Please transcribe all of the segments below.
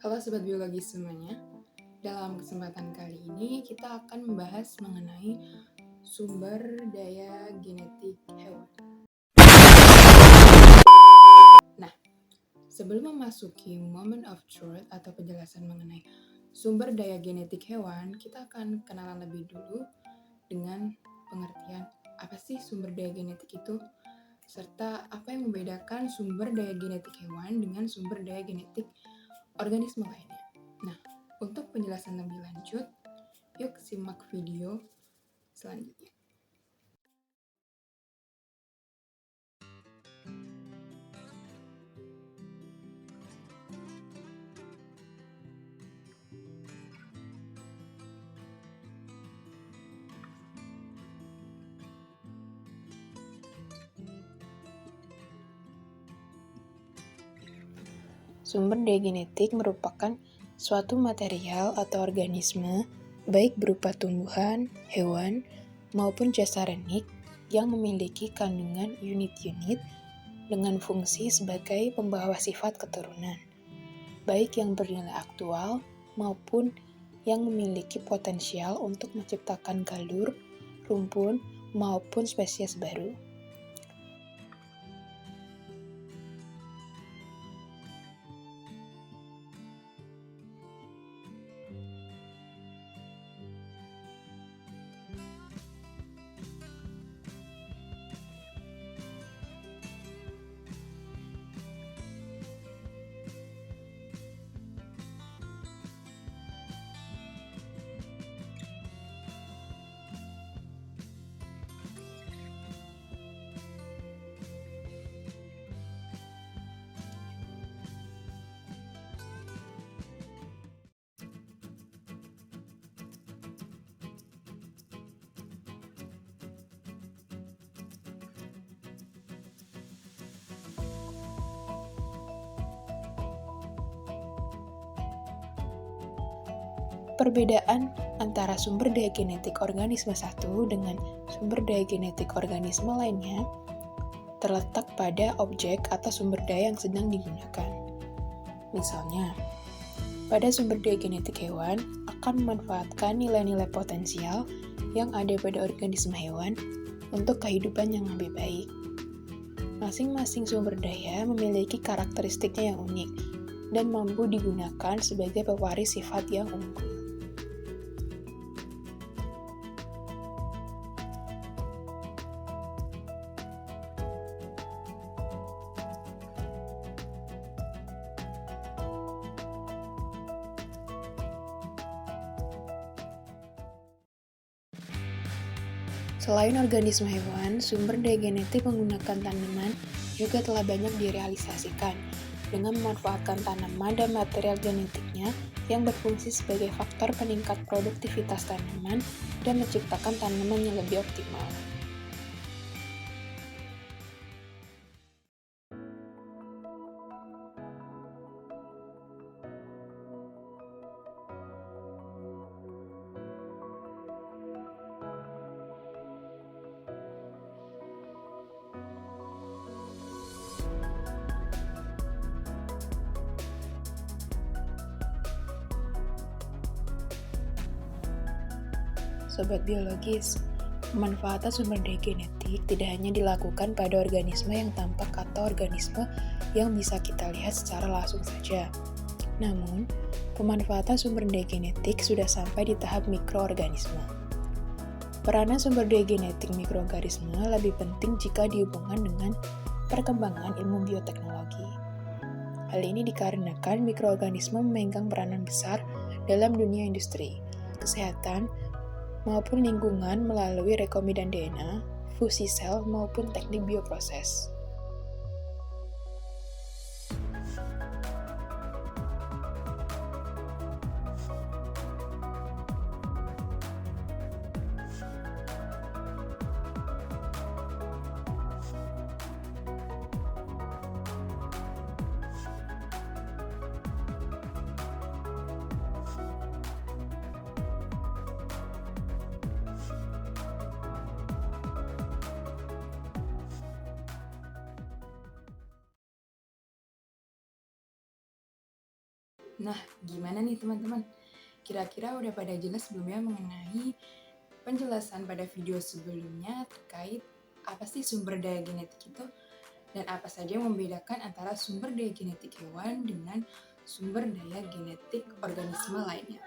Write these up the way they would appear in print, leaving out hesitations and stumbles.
Halo Sobat Biologi semuanya, dalam kesempatan kali ini kita akan membahas mengenai sumber daya genetik hewan. Nah, sebelum memasuki moment of truth atau penjelasan mengenai sumber daya genetik hewan, kita akan kenalan lebih dulu dengan pengertian apa sih sumber daya genetik itu, serta apa yang membedakan sumber daya genetik hewan dengan sumber daya genetik organisme lainnya. Nah, untuk penjelasan lebih lanjut, yuk simak video selanjutnya. Sumber daya genetik merupakan suatu material atau organisme, baik berupa tumbuhan, hewan, maupun jasarenik yang memiliki kandungan unit-unit dengan fungsi sebagai pembawa sifat keturunan, baik yang bernilai aktual maupun yang memiliki potensial untuk menciptakan galur, rumpun, maupun spesies baru. Perbedaan antara sumber daya genetik organisme satu dengan sumber daya genetik organisme lainnya terletak pada objek atau sumber daya yang sedang digunakan. Misalnya, pada sumber daya genetik hewan akan memanfaatkan nilai-nilai potensial yang ada pada organisme hewan untuk kehidupan yang lebih baik. Masing-masing sumber daya memiliki karakteristiknya yang unik dan mampu digunakan sebagai pewaris sifat yang unggul. Selain organisme hewan, sumber daya genetik menggunakan tanaman juga telah banyak direalisasikan dengan memanfaatkan tanaman dan material genetiknya yang berfungsi sebagai faktor peningkat produktivitas tanaman dan menciptakan tanaman yang lebih optimal. Sobat biologis, pemanfaatan sumber daya genetik tidak hanya dilakukan pada organisme yang tampak atau organisme yang bisa kita lihat secara langsung saja. Namun, pemanfaatan sumber daya genetik sudah sampai di tahap mikroorganisme. Peranan sumber daya genetik mikroorganisme lebih penting jika dihubungkan dengan perkembangan ilmu bioteknologi. Hal ini dikarenakan mikroorganisme memegang peranan besar dalam dunia industri, kesehatan, maupun lingkungan melalui rekombinan DNA, fusi sel, maupun teknik bioproses. Nah, gimana nih teman-teman? Kira-kira udah pada jelas belum ya mengenai penjelasan pada video sebelumnya terkait apa sih sumber daya genetik itu dan apa saja yang membedakan antara sumber daya genetik hewan dengan sumber daya genetik organisme lainnya.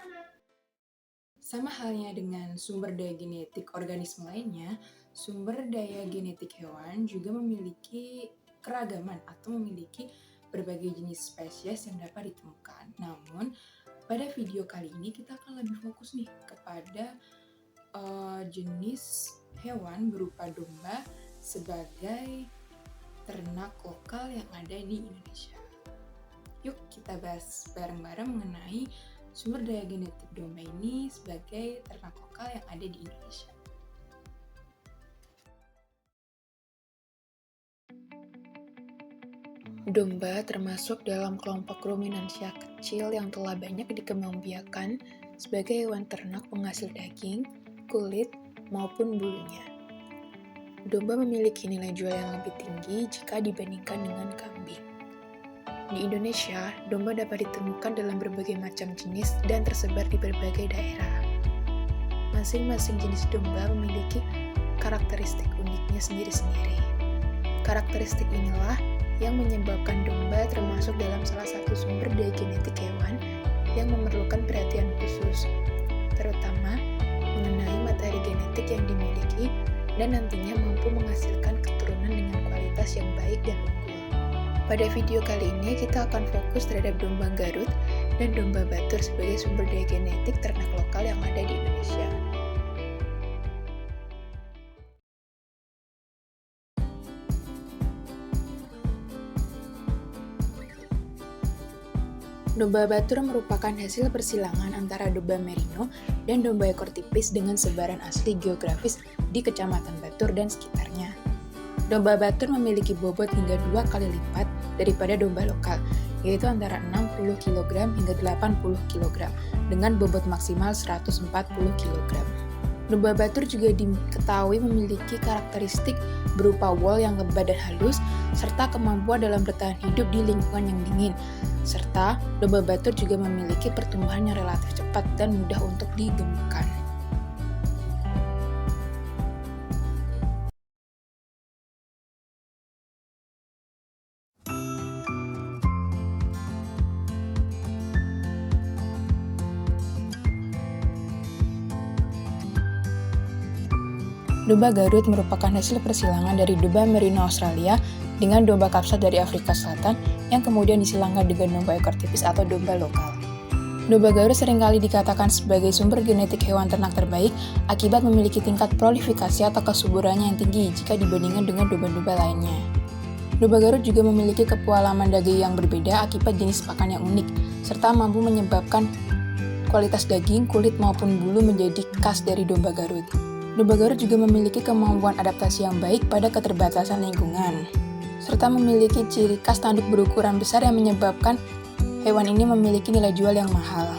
Sama halnya dengan sumber daya genetik organisme lainnya, sumber daya genetik hewan juga memiliki keragaman atau memiliki berbagai jenis spesies yang dapat ditemukan. Namun, pada video kali ini kita akan lebih fokus nih kepada jenis hewan berupa domba sebagai ternak lokal yang ada di Indonesia. Yuk kita bahas bareng-bareng mengenai sumber daya genetik domba ini sebagai ternak lokal yang ada di Indonesia. Domba termasuk dalam kelompok ruminansia kecil yang telah banyak dikembangbiakan sebagai hewan ternak penghasil daging, kulit, maupun bulunya. Domba memiliki nilai jual yang lebih tinggi jika dibandingkan dengan kambing. Di Indonesia, domba dapat ditemukan dalam berbagai macam jenis dan tersebar di berbagai daerah. Masing-masing jenis domba memiliki karakteristik uniknya sendiri-sendiri. Karakteristik inilah yang menyebabkan domba termasuk dalam salah satu sumber daya genetik hewan yang memerlukan perhatian khusus, terutama mengenai materi genetik yang dimiliki dan nantinya mampu menghasilkan keturunan dengan kualitas yang baik dan unggul. Pada video kali ini kita akan fokus terhadap domba Garut dan domba Batur sebagai sumber daya genetik ternak lokal yang ada di Indonesia. Domba Batur merupakan hasil persilangan antara domba merino dan domba ekor tipis dengan sebaran asli geografis di Kecamatan Batur dan sekitarnya. Domba Batur memiliki bobot hingga 2 kali lipat daripada domba lokal, yaitu antara 60 kg hingga 80 kg, dengan bobot maksimal 140 kg. Domba Batur juga diketahui memiliki karakteristik berupa wool yang lebat dan halus, serta kemampuan dalam bertahan hidup di lingkungan yang dingin. Serta, domba Batur juga memiliki pertumbuhan yang relatif cepat dan mudah untuk digemukkan. Domba Garut merupakan hasil persilangan dari domba merino Australia dengan domba kapsat dari Afrika Selatan yang kemudian disilangkan dengan domba ekor tipis atau domba lokal. Domba Garut seringkali dikatakan sebagai sumber genetik hewan ternak terbaik akibat memiliki tingkat prolifikasi atau kesuburannya yang tinggi jika dibandingkan dengan domba-domba lainnya. Domba Garut juga memiliki kepualaman daging yang berbeda akibat jenis pakan yang unik, serta mampu menyebabkan kualitas daging, kulit maupun bulu menjadi khas dari domba Garut. Domba Garut juga memiliki kemampuan adaptasi yang baik pada keterbatasan lingkungan, serta memiliki ciri khas tanduk berukuran besar yang menyebabkan hewan ini memiliki nilai jual yang mahal.